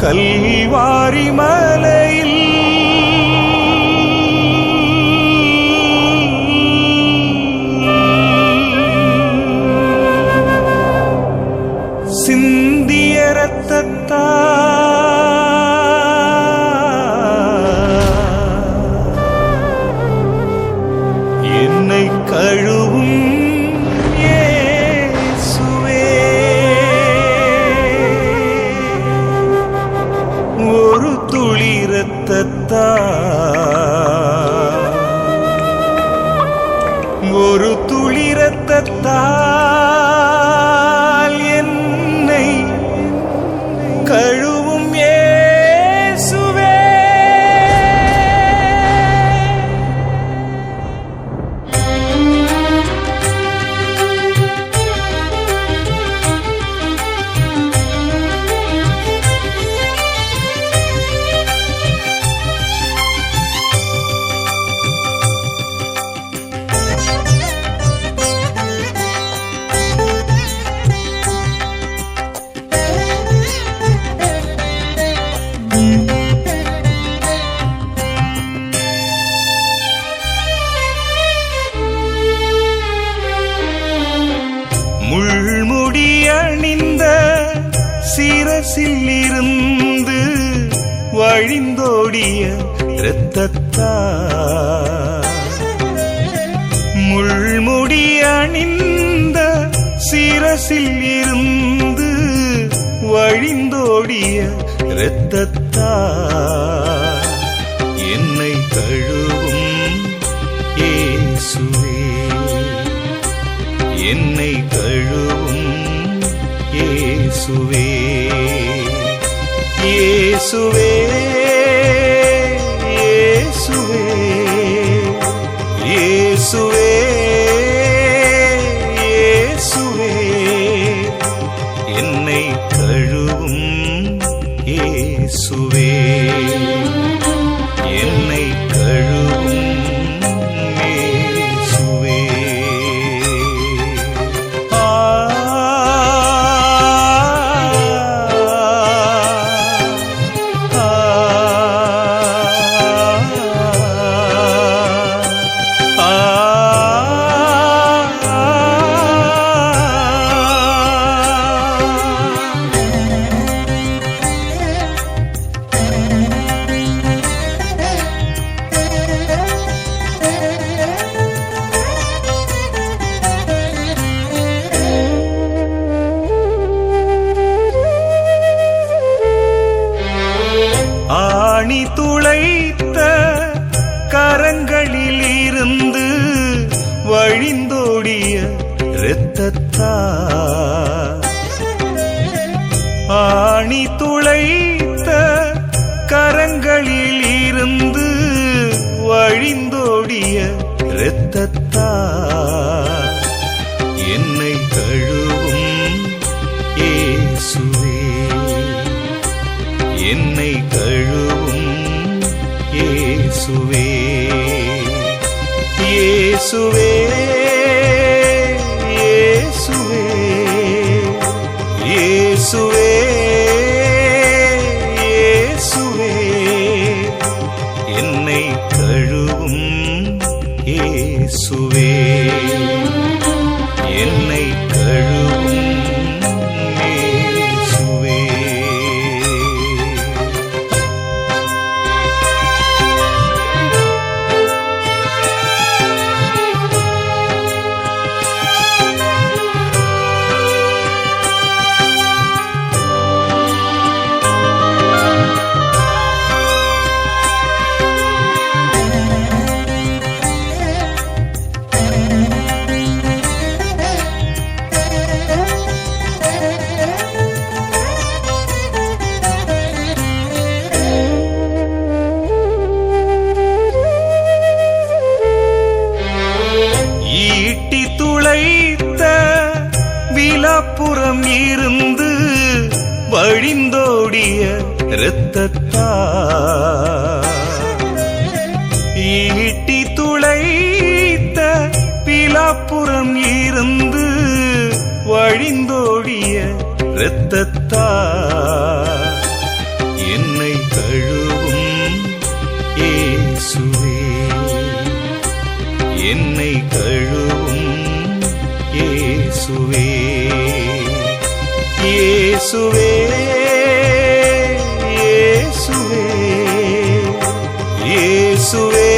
கல்வாரி மலையில் சிந்திய இரத்தத்தால் என்னை கழுவும் இயேசுவே. ஒரு துளி இரத்தத்தால் என்னை கழுவும் இயேசுவே. முள்முடி அணிந்த சிரசில் இருந்து வழிந்தோடிய இரத்தத்தால், முள்முடி அணிந்த சிரசில் இருந்து வழிந்தோடிய இரத்தத்தால் என்னை கழுவும் இயேசுவே. என்னை கழுவும் இயேசுவே. இயேசுவே இயேசுவே இயேசுவே இயேசுவே என்னை கழுவும் இயேசுவே. என்னை கழுவும் இயேசுவே. ஆணி துளைத்த கரங்களில் இருந்து வழிந்தோடிய இரத்தத்தால், ஆணி துளைத்த கரங்களில் இருந்து வழிந்தோடிய இரத்தத்தால் என்னை கழுவும் இயேசுவே. என்னை கழுவும் இயேசுவே. இயேசுவே இயேசுவே இயேசுவே இயேசுவே என்னை கழுவும் இயேசுவே. என்னை கழுவும் இயேசுவே. ஈட்டி துளைத்த விலாப்புறம் இருந்து வழிந்தோடிய இரத்தத்தால், ஈட்டி துளைத்த விலாப்புறம் இருந்து வழிந்தோடிய இரத்தத்தால் இயேசுவே இயேசுவே இயேசுவே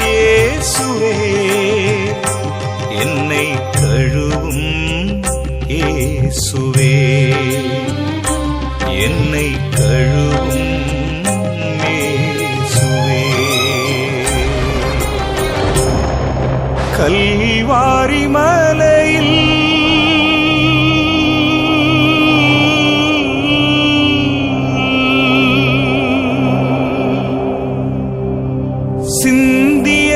இயேசுவே என்னை கழுவும் இயேசுவே என்னை கழுவும் இயேசுவே கல்வாரி மலையில் சிந்திய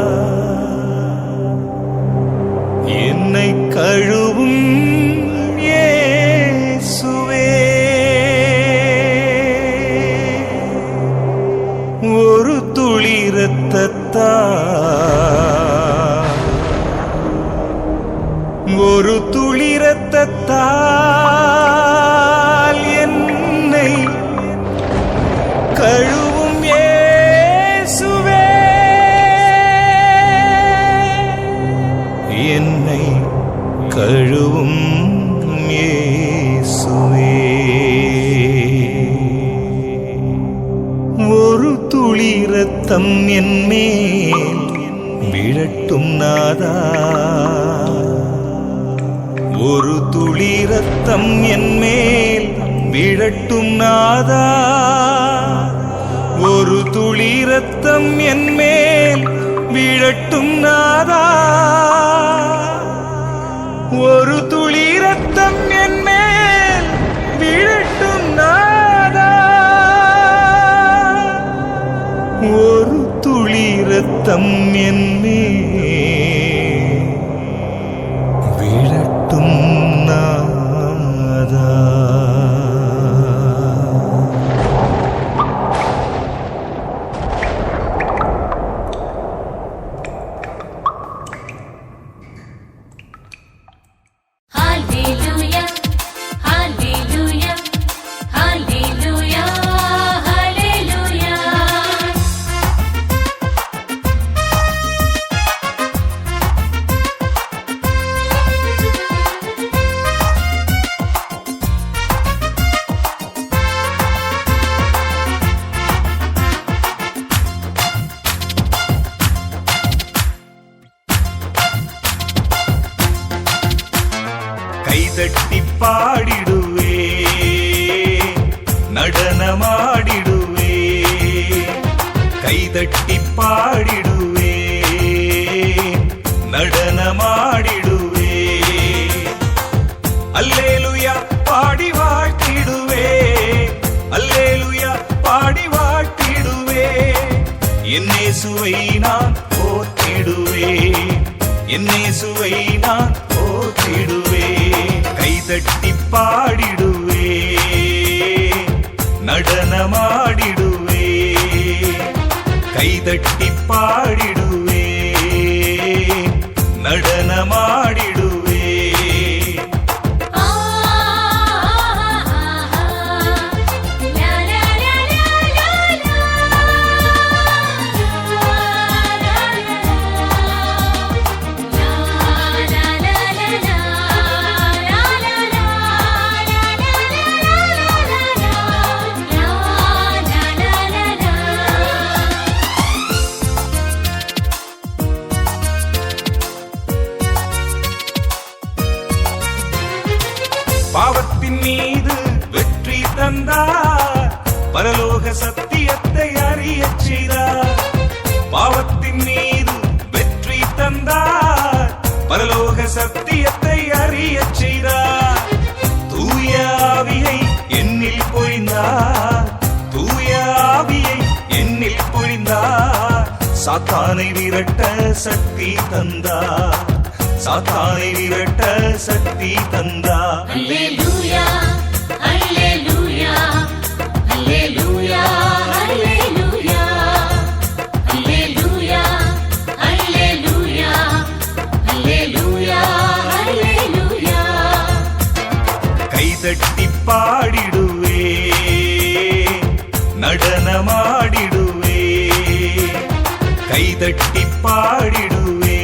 இரத்தத்தால் என்னை கழுவும் இயேசுவே ஒரு துளி இரத்தத்தால் ஒரு துளி இரத்தத்தால் என்னை கழுவும் இயேசுவே என்னை கழுவும் இயேசுவே ஒரு துளி இரத்தம் என் மேல் விழட்டும் நாதா ஒரு துளி இரத்தம் என் மேல் விழட்டும் நாதா ஒரு துளி இரத்தம் என் மேல் விழட்டும் நாதா ஒரு துளி இரத்தம் என் மேல் விழட்டும் நாதா ஒரு துளி இரத்தம் என் மேல் விழட்டும் நாதா Hallelujah, hallelujah, hallelujah, hallelujah. கைதட்டி பாடிடுவே நடனமாடிடுவே கைதட்டி பாடிடுவே நடனமாடிடுவே அல்லேலூயா பாடி வாழ்த்திடுவே அல்லேலூயா பாடி வாழ்த்திடுவே என் இயேசுவை நான் போற்றிடுவே என் இயேசுவை நான் போற்றிடுவே கைதட்டி பாடிடுவே நடனமாடிடுவே கைதட்டி பாடிடுவே நடனமாடிடுவே பாவத்தின் மீது வெற்றி தந்தார் பரலோக சத்தியத்தை அறியச் செய்தார் பாவத்தின் மீது வெற்றி தந்தார் பரலோக சத்தியத்தை அறியச் செய்தார் தூய ஆவியை என்னில் பொழிந்தார் தூய ஆவியை என்னில் பொழிந்தார் சாத்தானை விரட்ட சக்தி தந்தார் சாத்தானை விரட்ட சக்தி தந்தார் Hallelujah, hallelujah, hallelujah, hallelujah, hallelujah, hallelujah, hallelujah, hallelujah. கைதட்டி பாடிடுவே நடனமாடிடுவே கைதட்டி பாடிடுவே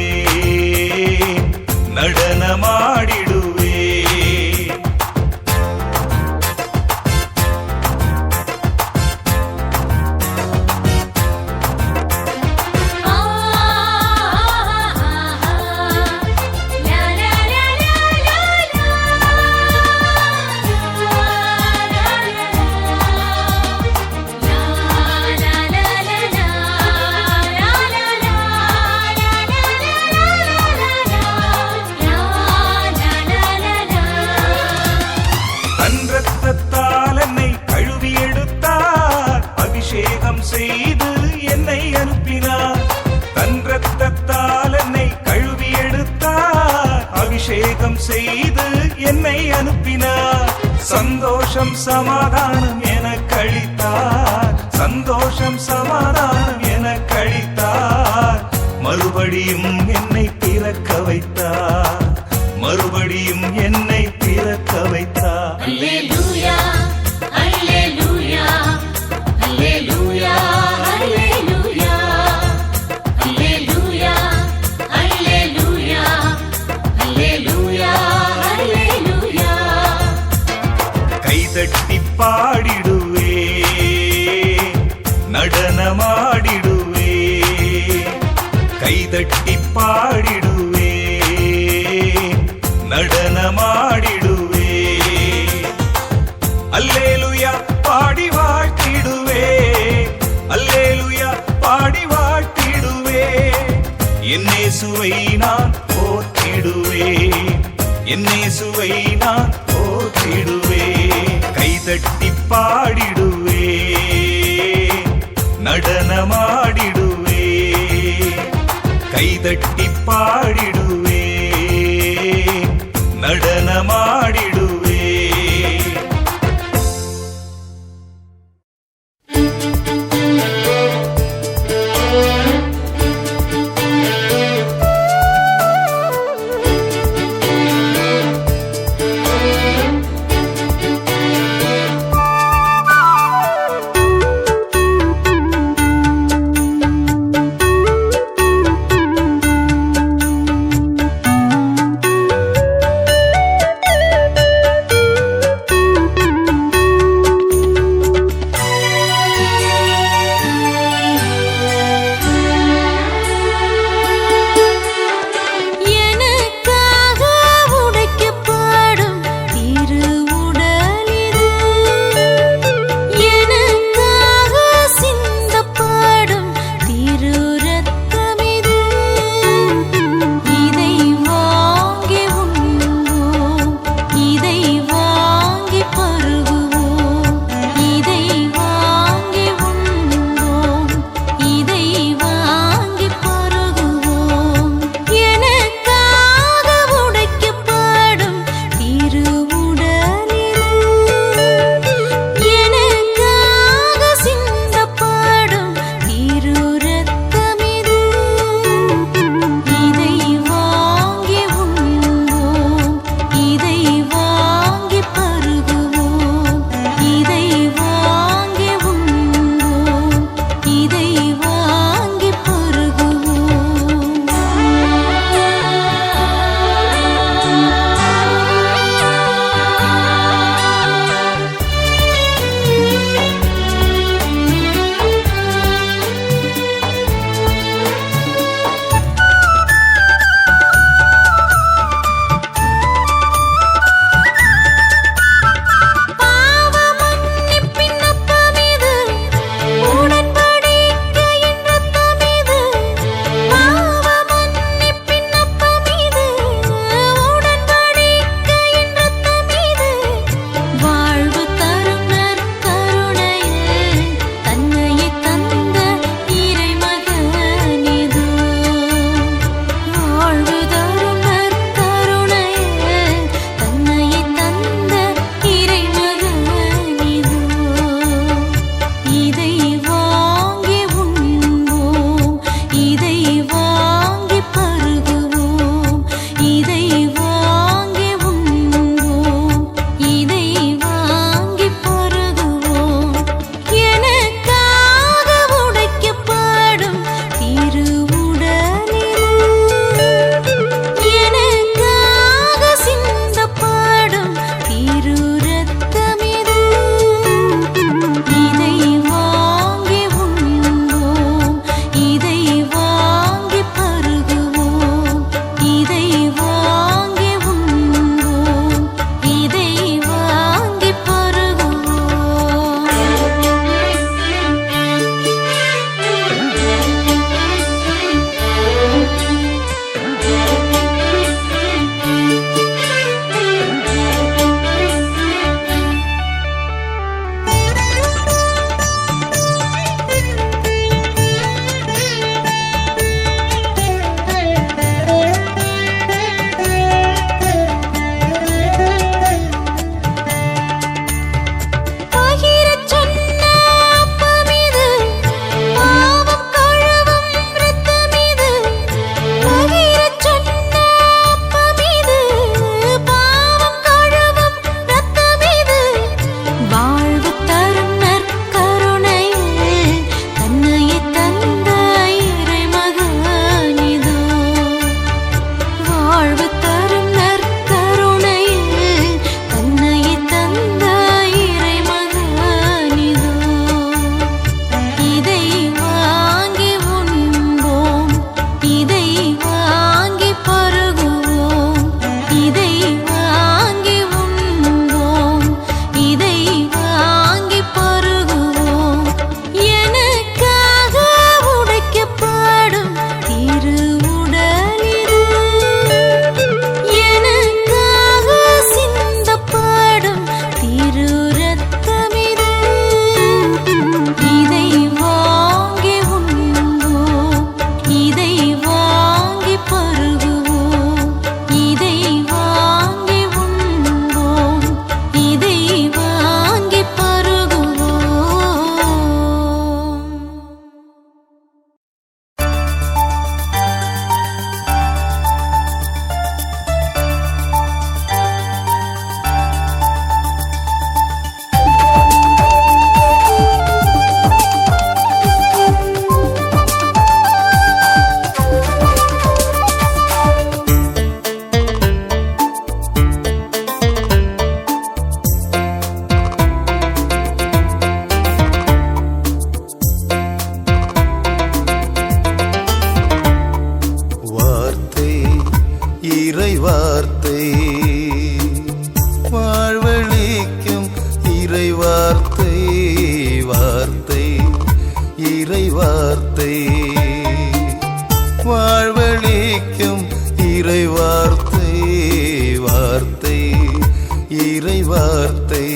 நடனமாடிடுவே. தன் இரத்தத்தால் என்னை கழுவி எடுத்தார், அபிஷேகம் செய்து என்னை அனுப்பினார். தன் இரத்தத்தால் என்னை கழுவி எடுத்தார், அபிஷேகம் செய்து என்னை அனுப்பினார். சந்தோஷம் சமாதானம் என கழித்தார், சந்தோஷம் சமாதானம் என கழித்தார். மறுபடியும் என்னை பிறக்க வைத்தார், மறுபடியும் என்னை பிறக்க வைத்தார். அல்லேலூயா அல்லேலூயா அல்லேலூயா அல்லேலூயா அல்லேலூயா அல்லேலூயா அல்லேலூயா அல்லேலூயா. கைதட்டி பாடிடுவே, நடனமாடிடுவே. கைதட்டி பாடிடுவே, நடனமாடிடுவே. அல்லேலூயா பாடி வாழ்த்திடுவே, அல்லேலூயா பாடி வாழ்த்திடுவே. என் இயேசுவை நான் போற்றிடுவே, என் இயேசுவை நான் போற்றிடுவே. கைதட்டி பாடிடுவே, நடனமாடிடுவே. கைதட்டி பாடிடுவே, நடனமாடிடுவே. வார்த்தை வாழ்வழிக்கும் இறை வார்த்தை வார்த்தை இறை வார்த்தை வாழ்வழிக்கும் இறை வார்த்தை வார்த்தை இறை வார்த்தை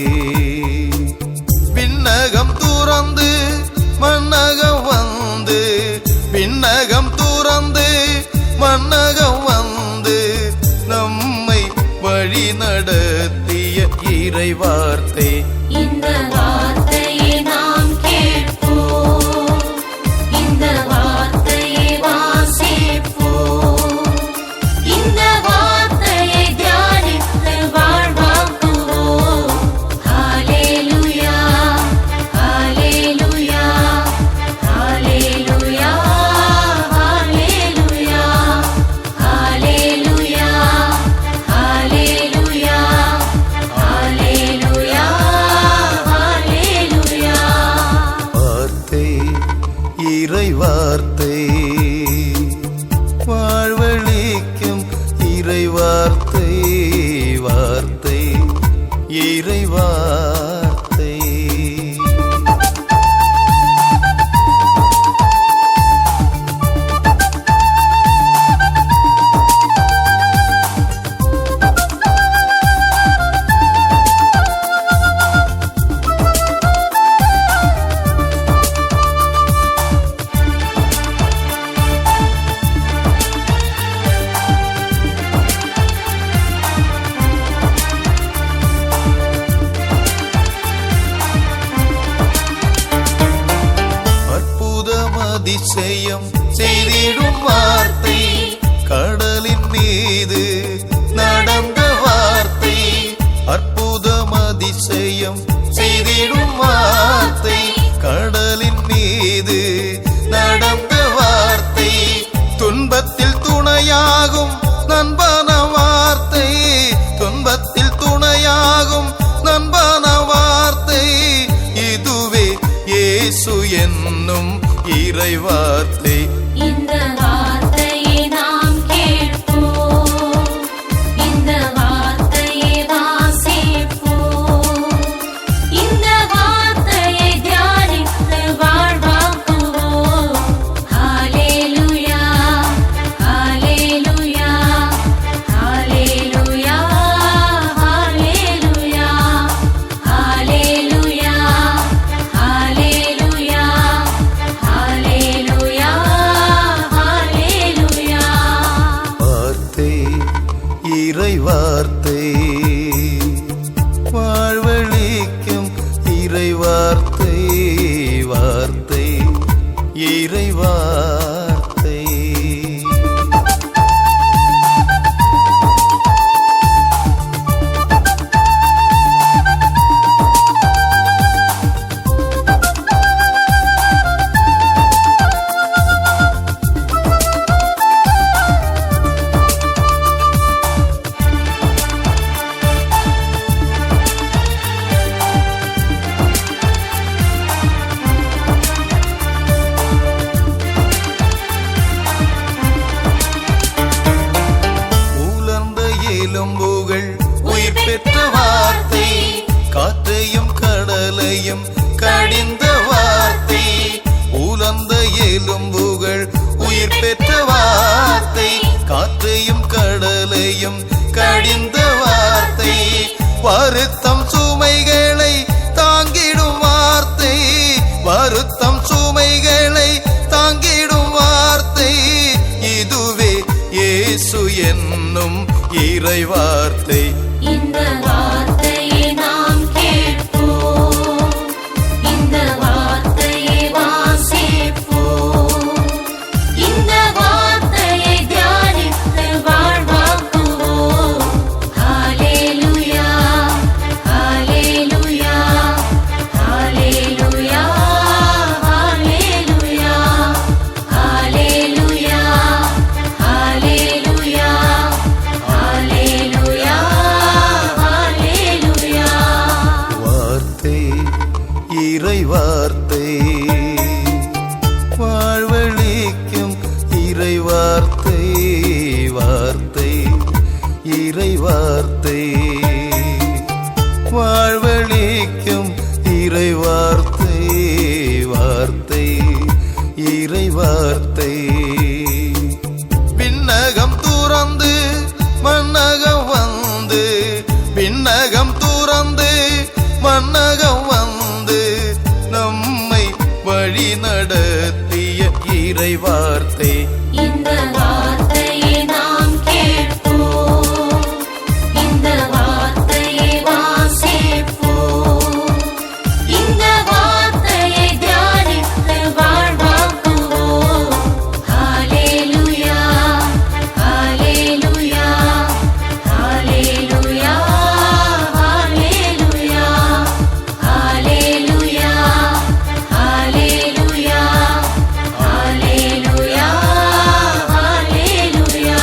விண்ணகம் துறந்து மண்ணகம் வந்து விண்ணகம் துறந்து மண்ணகம் வந்து நம்மை வழி நடத்திய இறை வார்த்தை இந்த வார்த்தையை நாம் கேட்போம், இந்த வார்த்தையை வாசிப்போம், இந்த வார்த்தையை தியானித்து வாழ்வாக்குவோம். ஹல்லேலூயா, ஹல்லேலூயா, ஹல்லேலூயா, ஹல்லேலூயா, ஹல்லேலூயா, ஹல்லேலூயா, ஹல்லேலூயா, ஹல்லேலூயா. வார்த்தை இறை வார்த்தை வாழ்வழிக்கும் இறை வார்த்தை வார்த்தை இறை வார்த்தை அதிசயம் செய்திடும் வார்த்தை கடலின் மீது நடந்த வார்த்தை அற்புதம் அதிசயம் செய்திடும் வார்த்தை கடலின் மீது நடந்த வார்த்தை துன்பத்தில் துணையாகும் நண்பன வார்த்தை துன்பத்தில் துணையாகும் நண்பன வார்த்தை இதுவே இயேசு என்னும் இறை வார்த்தை இந்த வார்த்தையை நாம் கேட்போம், இந்த வார்த்தையை வாசிப்போம், இந்த வார்த்தையை தியானித்து வாழ்வாக்குவோம். ஹல்லேலூயா, ஹல்லேலூயா, ஹல்லேலூயா, ஹல்லேலூயா, ஹல்லேலூயா, ஹல்லேலூயா, ஹல்லேலூயா, ஹல்லேலூயா. வார்த்தை இறை வார்த்தை வாழ்வழிக்கும் இறை வார்த்தை வார்த்தை இறை வார்த்தை எலும்புகள் உயிர் பெற்ற வார்த்தை காற்றையும் கடலையும் கடிந்த வார்த்தை உலர்ந்த எலும்புகள் உயிர் பெற்ற வார்த்தை காற்றையும் கடலையும் கடிந்த வார்த்தை வருத்தம் சுமைகளை தாங்கிடும் வார்த்தை வருத்தம் சுமைகளை தாங்கிடும் வார்த்தை இதுவே இயேசு என்னும் இறை வார்த்தை இந்த வார்த்தையை நாம் கேட்போம், இந்த வார்த்தையை வாசிப்போம், இந்த வார்த்தையை தியானித்து வாழ்வாக்குவோம். ஹல்லேலூயா, ஹல்லேலூயா, ஹல்லேலூயா, ஹல்லேலூயா, ஹல்லேலூயா, ஹல்லேலூயா, ஹல்லேலூயா, ஹல்லேலூயா. வார்த்தை இறை வார்த்தை வாழ்வழிக்கும் இறை வார்த்தை வார்த்தை வார்த்தை வாழ்வளிக்கும் இறை வார்த்தை வார்த்தை இறை வார்த்தை விண்ணகம் துறந்து மண்ணகம் வந்து விண்ணகம் துறந்து மண்ணகம் வந்து நம்மை வழி நடத்திய இறை வார்த்தை இந்த வார்த்தையை நாம் கேட்போம், இந்த வார்த்தையை வாசிப்போம், இந்த வார்த்தையை தியானித்து வாழ்வாக்குவோம். ஹல்லேலூயா, ஹல்லேலூயா, ஹல்லேலூயா, ஹல்லேலூயா, ஹல்லேலூயா, ஹல்லேலூயா, ஹல்லேலூயா, ஹல்லேலூயா.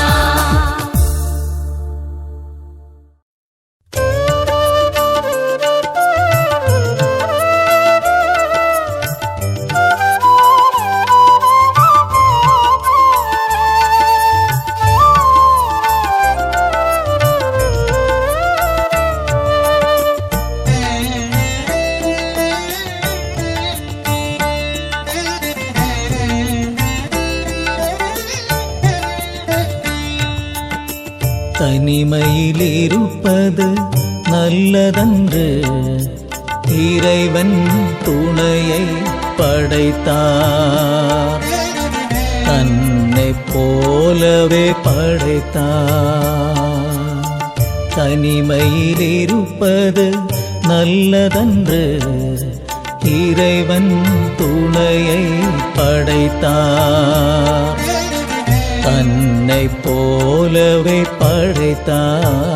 தனிமையில் இருப்பது நல்லதன்று இறைவன் துணையை படைத்தார், தன்னை போலவே படைத்தார். தனிமையில் இருப்பது நல்லதன்று இறைவன் துணையை படைத்தார், தன்னை போலவே படைத்தார்.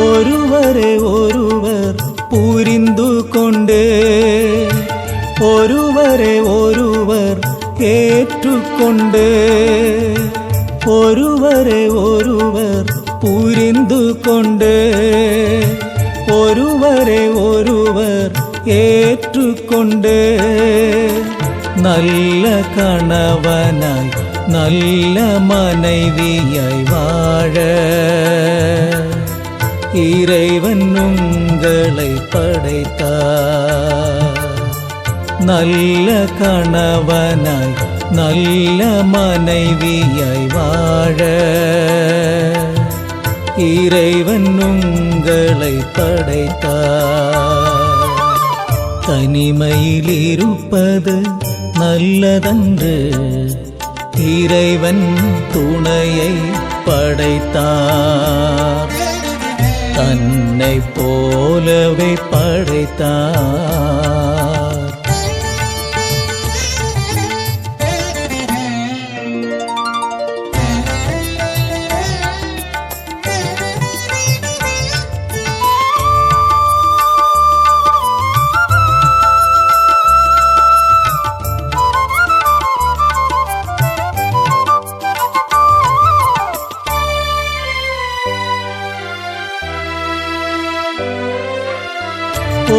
ஒருவரை ஒருவர் புரிந்து கொண்டு ஒருவரை ஒருவர் ஏற்றுக்கொண்டு ஒருவரை ஒருவர் புரிந்து கொண்டு ஒருவரை ஒருவர் ஏற்றுக்கொண்டு நல்ல கணவனாய் நல்ல மனைவியாய் வாழ இறைவன் உங்களை படைத்தார். நல்ல கணவனாய் நல்ல மனைவியாய் வாழ இறைவன் உங்களை படைத்தார். தனிமையில் இருப்பது நல்லதன்று இறைவன் துணையை படைத்தார், தன்னை போலவே படைத்தார்.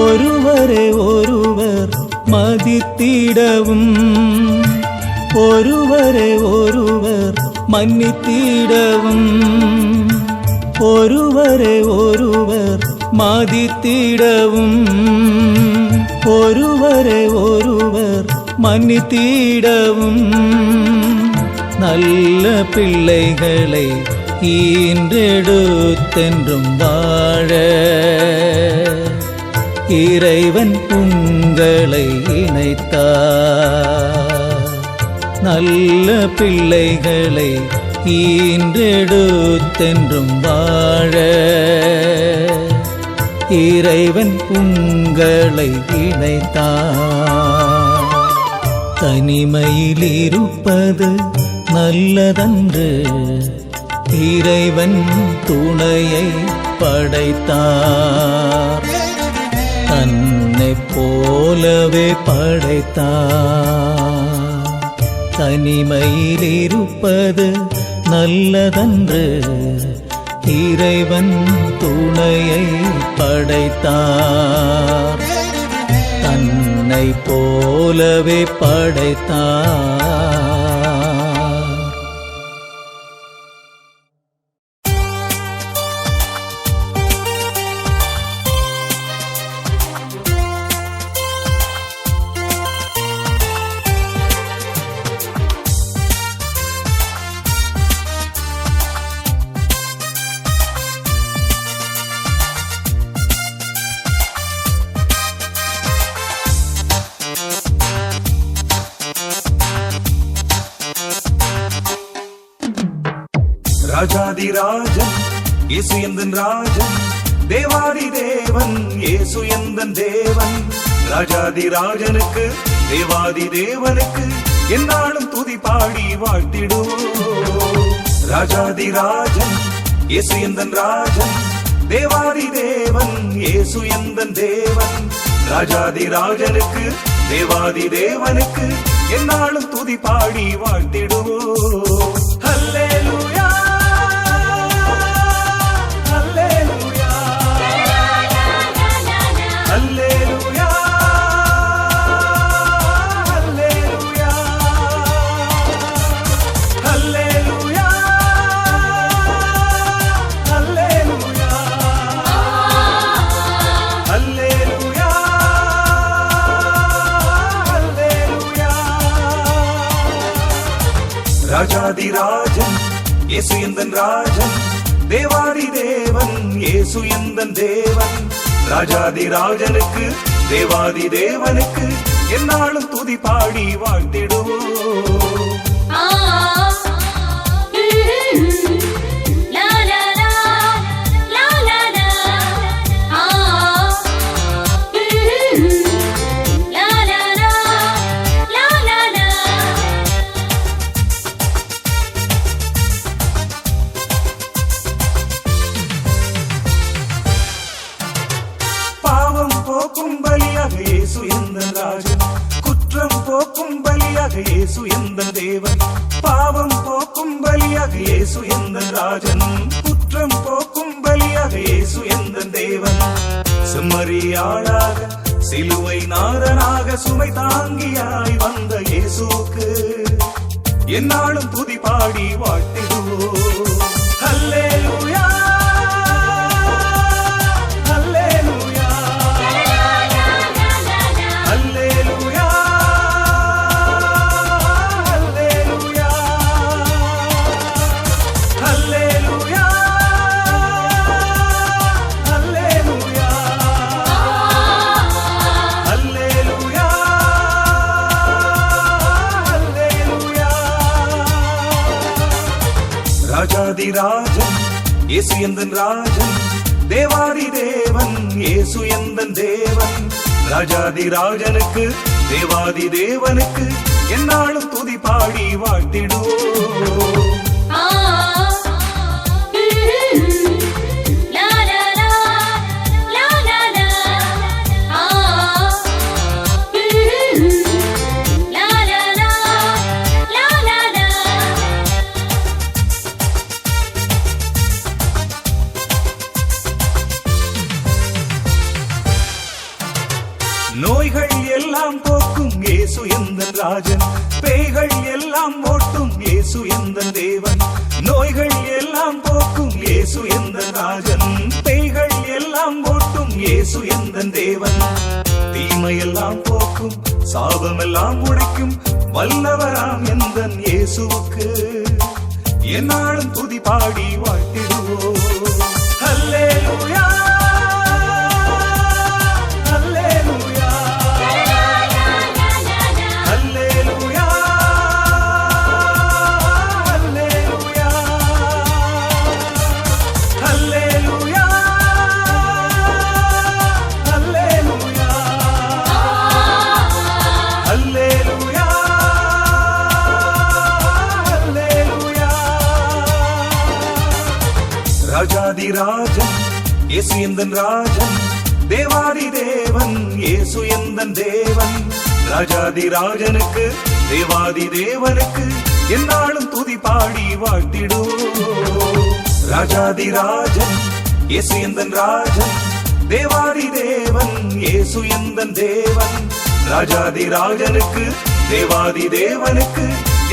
ஒருவரை ஒருவர் மதித்திடவும் ஒருவரை ஒருவர் மன்னித்திடவும் ஒருவரை ஒருவர் மதித்திடவும் ஒருவரை ஒருவர் மன்னித்திடவும் நல்ல பிள்ளைகளை ஈன்றெடுத்தென்றும் வாழ இறைவன் உங்களை இணைத்தார். நல்ல பிள்ளைகளை ஈன்றெடுத்தென்றும் வாழ இறைவன் உங்களை இணைத்தார். தனிமையில் இருப்பது நல்லதன்று இறைவன் துணையை படைத்தார், தன்னைப் போலவே படைத்தார். தனிமையில் இருப்பது நல்லதன்று, இறைவன் துணையை படைத்தார், தன்னைப் போலவே படைத்தார். ராஜாதிராஜன் இயேசு எந்தன் ராஜன், தேவாதி தேவன் இயேசு எந்தன் தேவன். ராஜாதிராஜனுக்கு தேவாதி தேவனுக்கு என்னாலும் துதி பாடி வாழ்த்திடுவோம். ராஜாதிராஜன் இயேசு எந்தன் ராஜன், தேவாதி தேவன் இயேசு எந்தன் தேவன். ராஜாதிராஜனுக்கு தேவாதி தேவனுக்கு என்னாலும் துதி பாடி வாழ்த்திடுவோம். ஹல்லேலூயா ஹல்லேலூயா ஹல்லேலூயா ஹல்லேலூயா ஹல்லேலூயா ஹல்லேலூயா ஹல்லேலூயா ஹல்லேலூயா. ராஜாதிராஜன் இயேசு எந்தன் ராஜன், தேவாதி தேவன் இயேசு எந்தன் தேவன். ராஜாதிராஜனுக்கு தேவாதி தேவனுக்கு என்னாலும் துதி பாடி வாழ்த்திடுவோம். போக்கும் பலியாக இயேசு எந்தன் ராஜன், குற்றம் போக்கும் பலியாக இயேசு எந்தன் தேவன். பாவம் போக்கும் பலியாக இயேசு எந்தன் ராஜன், குற்றம் போக்கும் பலியாக இயேசு எந்தன் தேவன். செம்மறியாளாக சிலுவை நாதனாக சுமை தாங்கியாய் வந்த இயேசுவுக்கு என்னாலும் துதி பாடி வாழ்த்திடுவோம். ஹல்லேலூயா ராஜாதிராஜன் இயேசு எந்தன் ராஜன், தேவாதி தேவன் இயேசு எந்தன் தேவன். ராஜாதிராஜனுக்கு தேவாதி தேவனுக்கு என்னாலும் துதி பாடி வாழ்த்திடுவோம். நோய்கள் எல்லாம் போக்கும் இயேசு எந்தன் ராஜன், பேய்கள் எல்லாம் ஓட்டும் இயேசு எந்தன் தேவன். நோய்கள் எல்லாம் போக்கும் இயேசு எந்தன் ராஜன், பேய்கள் எல்லாம் ஓட்டும் இயேசு எந்தன் தேவன். தீமையெல்லாம் போக்கும் சாபமெல்லாம் உடைக்கும் வல்லவராம் எந்தன் இயேசுவுக்கு என்னாலும் துதி பாடி வாழ்த்திடுவோம். ஹல்லேலூயா ராஜாதி ராஜன் இயேசு எந்தன் ராஜன், தேவாதி தேவன் இயேசு எந்தன் தேவன். ராஜாதி ராஜனுக்கு தேவாதி தேவனுக்கு என்னாலும் துதி பாடி வாழ்த்திடுவோம். ராஜாதி ராஜன் இயேசு எந்தன் ராஜன், தேவாதி தேவன் இயேசு எந்தன் தேவன். ராஜாதி ராஜனுக்கு தேவாதி தேவனுக்கு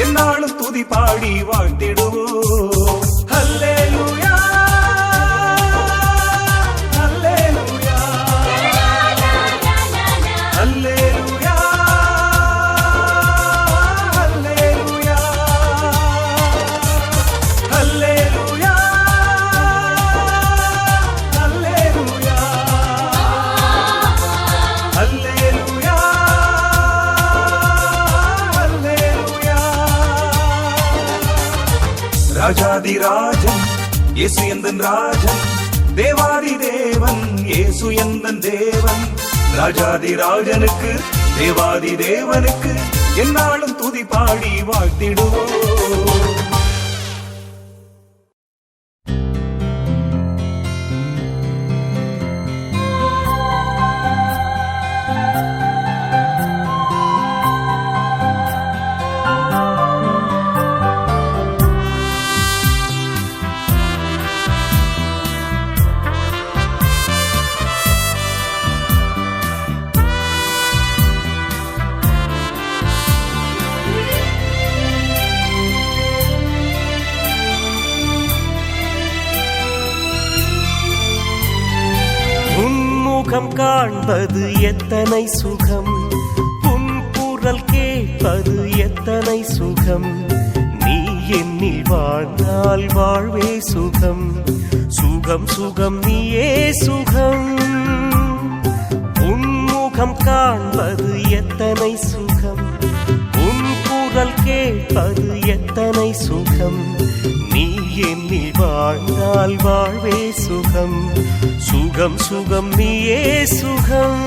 என்னாலும் துதி பாடி வாழ்த்திடுவோம். ஹல்லேலூயா ஹல்லேலூயா ஹல்லேலூயா ஹல்லேலூயா ஹல்லேலூயா ஹல்லேலூயா ஹல்லேலூயா ஹல்லேலூயா. ராஜாதி ராஜன் இயேசு எந்தன் ராஜன், தேவாதி தேவன் இயேசு எந்தன் தேவன். ராஜாதி ராஜனுக்கு தேவாதி தேவனுக்கு என்னாலும் துதி பாடி வாழ்த்திடுவோம். முகம் காண்பது எத்தனை சுகம், புன்குரல் கேட்பது எத்தனை சுகம். நீ என்னில் வாழ்ந்தால் வாழ்வே சுகம், சுகம் சுகம் நீயே சுகம். உன்முகம் காண்பது எத்தனை சுகம், உன்குரல் கேட்பது எத்தனை சுகம். நீ என்னில் வாழ்ந்தால் வாழ்வே சுகம், சுகம் சுகம் நீயே சுகம்.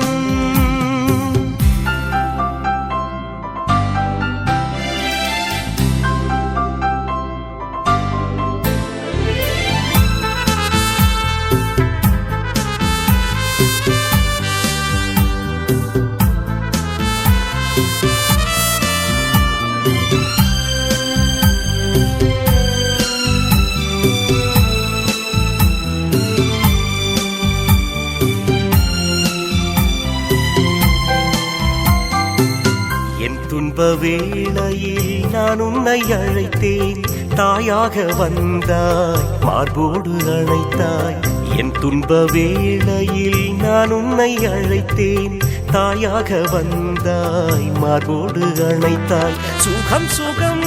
துன்ப வேளையில் நான் உன்னை அழைத்தேன், தாயாக வந்தாய் மார்போடு அழைத்தாய். என் துன்ப வேளையில் நான் உன்னை அழைத்தேன், தாயாக வந்தாய் மார்போடு அழைத்தாய். சுகம் சுகம்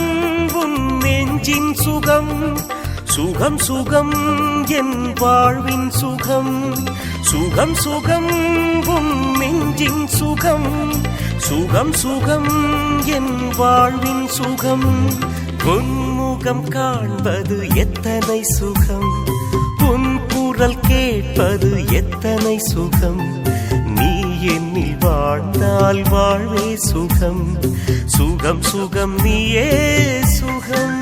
உன் நெஞ்சின் சுகம், சுகம் சுகம் என் வாழ்வின் சுகம். சுகம் சுகம் உன் நெஞ்சின் சுகம், சுகம் சுகம் என் வாழ்வின் சுகம். உன்முகம் காண்பது எத்தனை சுகம், உன் குரல் கேட்பது எத்தனை சுகம். நீ என்னில் வாழ்ந்தால் வாழ்வே சுகம், சுகம் சுகம் நீயே சுகம்.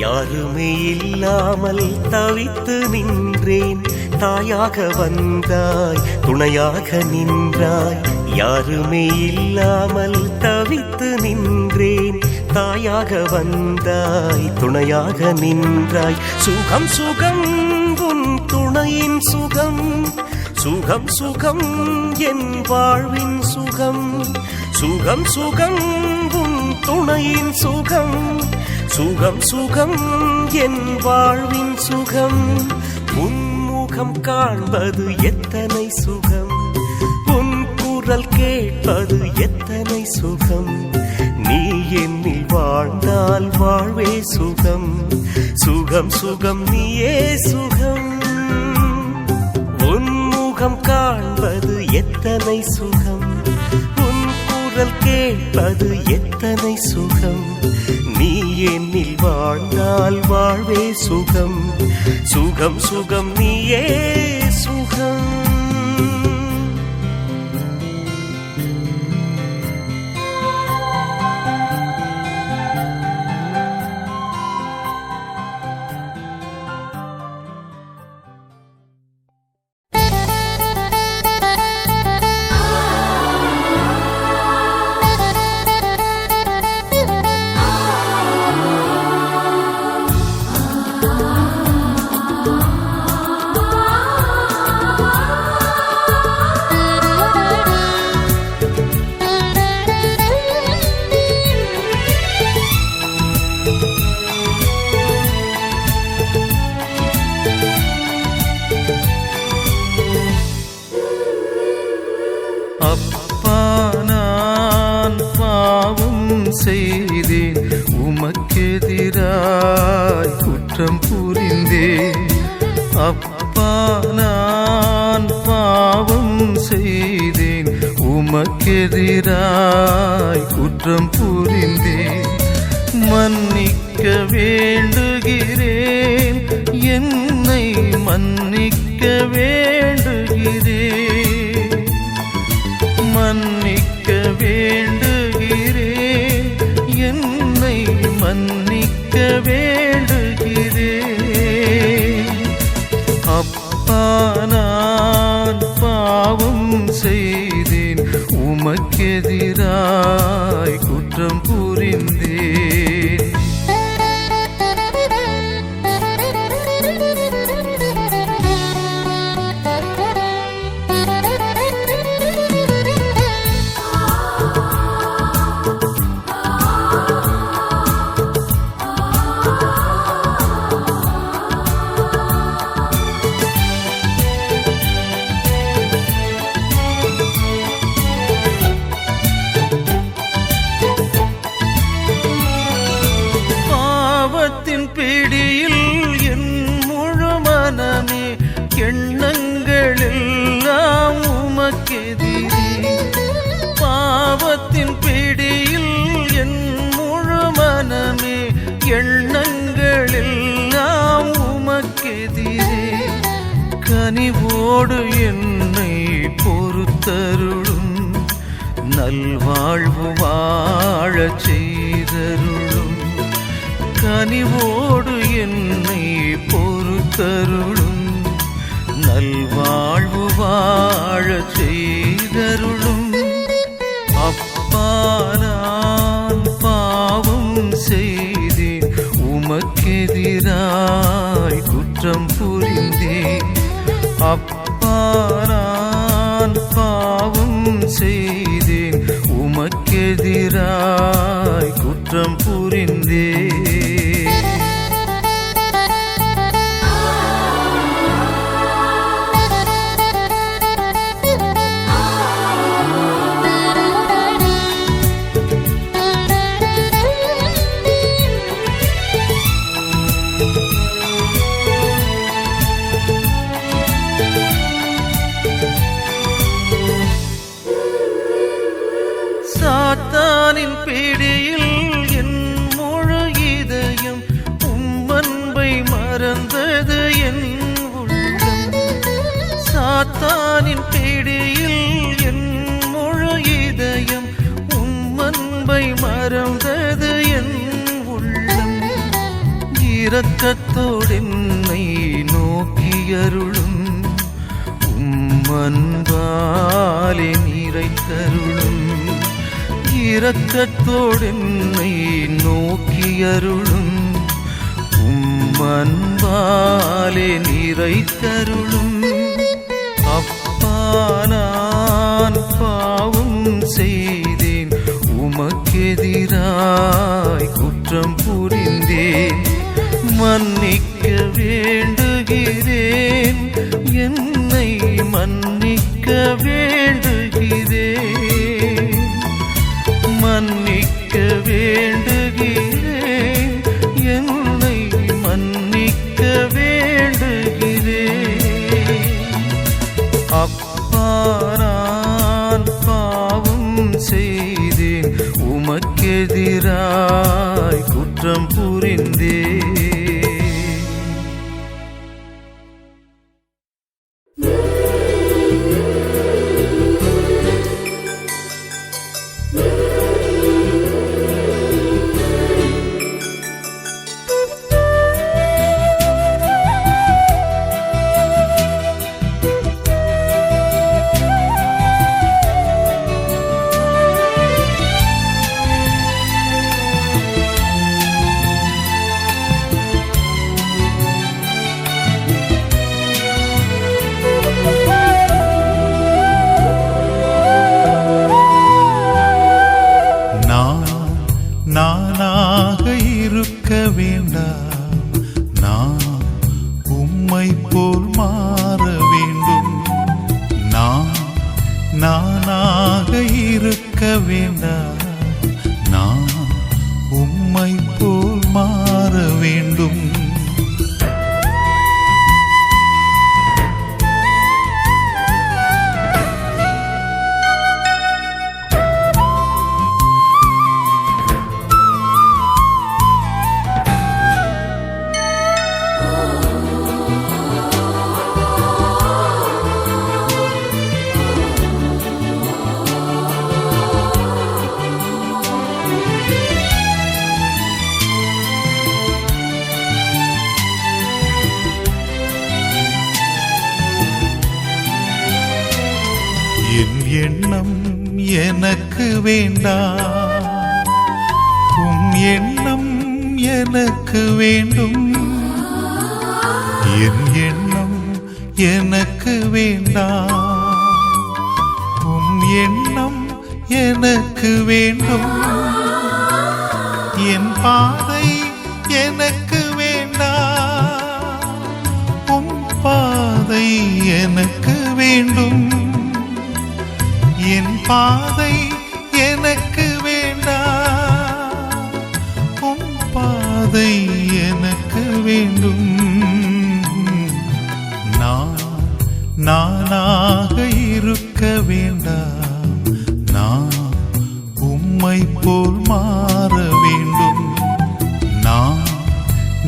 யாருமே இல்லாமல் தவித்து நின்றேன், தாயாக வந்தாய் துணையாக நின்றாய். யாருமே இல்லாமல் தவித்து நின்றேன், தாயாக வந்தாய் துணையாக நின்றாய். சுகம் சுகம் உன் துணையின் சுகம், சுகம் சுகம் என் வாழ்வின் சுகம். சுகம் சுகம் உன் துணையின் சுகம், சுகம் சுகம் என் வாழ்வின் சுகம். உன்முகம் காண்பது எத்தனை சுகம், உன் குரல் கேட்பது எத்தனை சுகம். நீ என்னில் வாழ்ந்தால் வாழ்வே சுகம், சுகம் சுகம் நீயே சுகம் உன்முகம் காண்பது எத்தனை சுகம் உன் குரல் கேட்பது எத்தனை சுகம் நீ என்னில் வாழ்ந்தால் வாழ்வே சுகம் சுகம் சுகம் நீயே சுகம் அப்பா நான் பாவம் செய்தேன் உமக்கெதிராய் குற்றம் புரிந்தேன் அப்பா நான் பாவம் செய்தேன் உமக்கெதிராய் குற்றம் புரிந்தேன் மன்னிக்க வேண்டுகிறேன் என்னை மன்னிக்க வேண்டுகிறேன் மன்னிக்க வேண்டுகிறேன் என்னை மன்னிக்க வேண்டுகிறேன் அப்பா நான் பாவம் செய்தேன் உமக்கெதிராய் குற்றம் புரிந்தேன் பாவத்தின் பிடியில் என் முழு மனமே எண்ணங்கள் எல்லாம் உமக்கெதிரே பாவத்தின் பிடியில் என் முழு மனமே எண்ணங்கள் எல்லாம் உமக்கெதிரே கனிவோடு என்னை பொறுத்தருளும் நல்வாழ்வு வாழச் செய்தருளும் கனிவோடு என்னை பொறுத்தருளும் நல்வாழ்வு வாழச் செய்தருளும் அப்பா நான் பாவம் செய்தேன் உமக்கெதிராய் குற்றம் புரிந்தேன் அப்பா நான் பாவம் செய்தேன் உமக்கெதிராய் குற்றம் புரிந்தேன் சாத்தானின் பிடியில் என் முழு இதயம் உம்மன்பை மறந்தது என் உள்ளம் சாத்தானின் பிடியில் என் முழு இதயம் உம்மன்பை மறந்தது என் உள்ளம் இரக்கத்தோடு என்னை நோக்கியருளும் உம்மன்பாலே நிறைத்தருளும் இரக்கத்தோடு என்னை நோக்கியருளும் உம்மன்பாலே நிறைத்தருளும் அப்பா நான் பாவம் செய்தேன் உமக்கெதிராய் குற்றம் புரிந்தேன் மன்னிக்க வேண்டுகிறேன் என்னை மன்னிக்க வேண்டுகிறேன் மன்னிக்க வேண்டுகிறேன் என்னை வேண்டும். என் எண்ணம் எனக்கு வேண்டாம், உன் எண்ணம் எனக்கு வேண்டும். என் எண்ணம் எனக்கு வேண்டாம், உன் எண்ணம் எனக்கு வேண்டும். என் பாதை எனக்கு வேண்டாம், உன் பாதை எனக்கு வேண்டும். என் பாதை எனக்கு வேண்டாம், உன் பாதை எனக்கு வேண்டும். நானாக இருக்க வேண்டாம், நான் உம்மை போல் மாற வேண்டும்.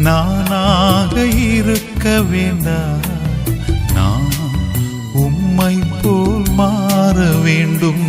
நானாக இருக்க வேண்டாம், நான் உம்மை போல் மாற வேண்டும்.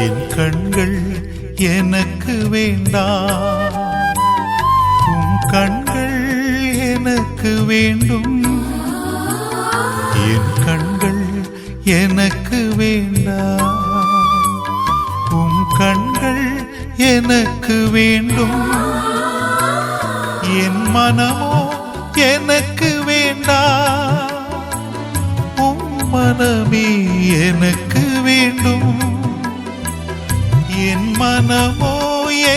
என் கண்கள் எனக்கு வேண்டாம், உன் கண்கள் எனக்கு வேண்டும். என் கண்கள் எனக்கு வேண்டாம், உன் கண்கள் எனக்கு வேண்டும். என் மனமோ எனக்கு வேண்டாம், உன் மனமே எனக்கு வேண்டும். என் மனமோ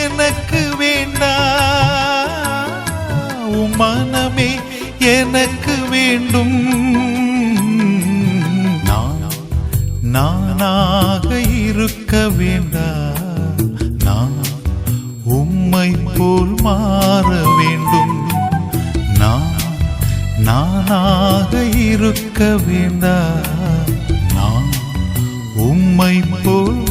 எனக்கு வேண்டாம், உன் மனமே எனக்கு வேண்டும். நானாக இருக்க வேண்டாம், நான் உம்மை போல் மாற வேண்டும். நானாக இருக்க வேண்டாம், நான் உம்மை போல்